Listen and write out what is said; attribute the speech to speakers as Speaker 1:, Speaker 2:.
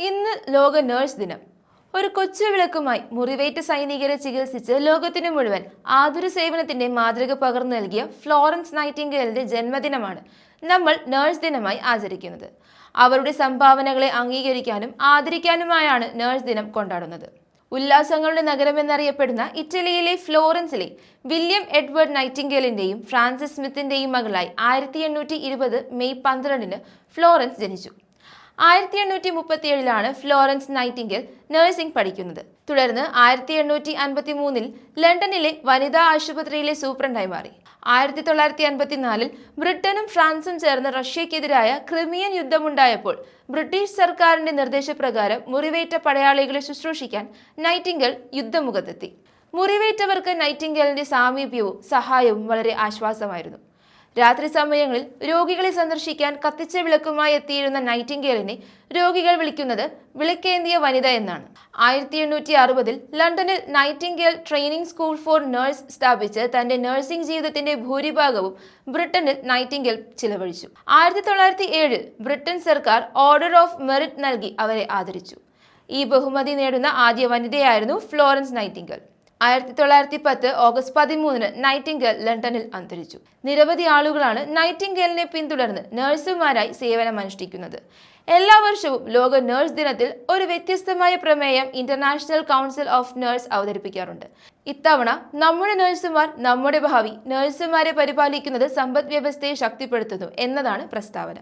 Speaker 1: ഇന്ന് ലോക നഴ്സ് ദിനം. ഒരു കൊച്ചു വിളക്കുമായി മുറിവേറ്റ സൈനികരെ ചികിത്സിച്ച് ലോകത്തിനു മുഴുവൻ ആതുര സേവനത്തിന്റെ മാതൃക പകർന്നു നൽകിയ ഫ്ലോറൻസ് നൈറ്റിംഗേലിന്റെ ജന്മദിനമാണ് നമ്മൾ നഴ്സ് ദിനമായി ആചരിക്കുന്നത്. അവരുടെ സംഭാവനകളെ അംഗീകരിക്കാനും ആദരിക്കാനുമായാണ് നഴ്സ് ദിനം കൊണ്ടാടുന്നത്. ഉല്ലാസങ്ങളുടെ നഗരമെന്നറിയപ്പെടുന്ന ഇറ്റലിയിലെ ഫ്ലോറൻസിലെ വില്യം എഡ്വേർഡ് നൈറ്റിംഗേലിന്റെയും ഫ്രാൻസിസ് സ്മിത്തിന്റെയും മകളായി 1820 മെയ് 12 ഫ്ലോറൻസ് ജനിച്ചു. 1837 ഫ്ലോറൻസ് നൈറ്റിംഗേൽ നഴ്സിംഗ് പഠിക്കുന്നത്. തുടർന്ന് 1853 ലണ്ടനിലെ വനിതാ ആശുപത്രിയിലെ സൂപ്രണ്ടായി മാറി. 1954 ബ്രിട്ടനും ഫ്രാൻസും ചേർന്ന് റഷ്യക്കെതിരായ ക്രിമിയൻ യുദ്ധമുണ്ടായപ്പോൾ ബ്രിട്ടീഷ് സർക്കാരിന്റെ നിർദ്ദേശപ്രകാരം മുറിവേറ്റ പടയാളികളെ ശുശ്രൂഷിക്കാൻ നൈറ്റിംഗേൽ യുദ്ധമുഖത്തെത്തി. മുറിവേറ്റവർക്ക് നൈറ്റിംഗേലിന്റെ സാമീപ്യവും സഹായവും വളരെ ആശ്വാസമായിരുന്നു. രാത്രി സമയങ്ങളിൽ രോഗികളെ സന്ദർശിക്കാൻ കത്തിച്ച വിളക്കുമായി എത്തിയിരുന്ന നൈറ്റിംഗേലിനെ രോഗികൾ വിളിക്കുന്നത് വിളക്കേന്തിയ വനിത എന്നാണ്. 1860 ലണ്ടനിൽ Nightingale training school for nurse സ്ഥാപിച്ച് തന്റെ നഴ്സിംഗ് ജീവിതത്തിന്റെ ഭൂരിഭാഗവും ബ്രിട്ടനിൽ നൈറ്റിംഗേൽ ചിലവഴിച്ചു. 1907 ബ്രിട്ടൻ സർക്കാർ ഓർഡർ ഓഫ് മെറിറ്റ് നൽകി അവരെ ആദരിച്ചു. ഈ ബഹുമതി നേടുന്ന ആദ്യ വനിതയായിരുന്നു ഫ്ലോറൻസ് നൈറ്റിംഗേൽ. 1910 ഓഗസ്റ്റ് 13 നൈറ്റിംഗേൽ ലണ്ടനിൽ അന്തരിച്ചു. നിരവധി ആളുകളാണ് നൈറ്റിംഗേലിനെ പിന്തുടർന്ന് നഴ്സുമാരായി സേവനമനുഷ്ഠിക്കുന്നത്. എല്ലാ വർഷവും ലോക നഴ്സ് ദിനത്തിൽ ഒരു വ്യത്യസ്തമായ പ്രമേയം ഇന്റർനാഷണൽ കൗൺസിൽ ഓഫ് നഴ്സ് അവതരിപ്പിക്കാറുണ്ട്. ഇത്തവണ നമ്മുടെ നഴ്സുമാർ നമ്മുടെ ഭാവി, നഴ്സുമാരെ പരിപാലിക്കുന്നത് സമ്പദ് വ്യവസ്ഥയെ ശക്തിപ്പെടുത്തുന്നു എന്നതാണ് പ്രസ്താവന.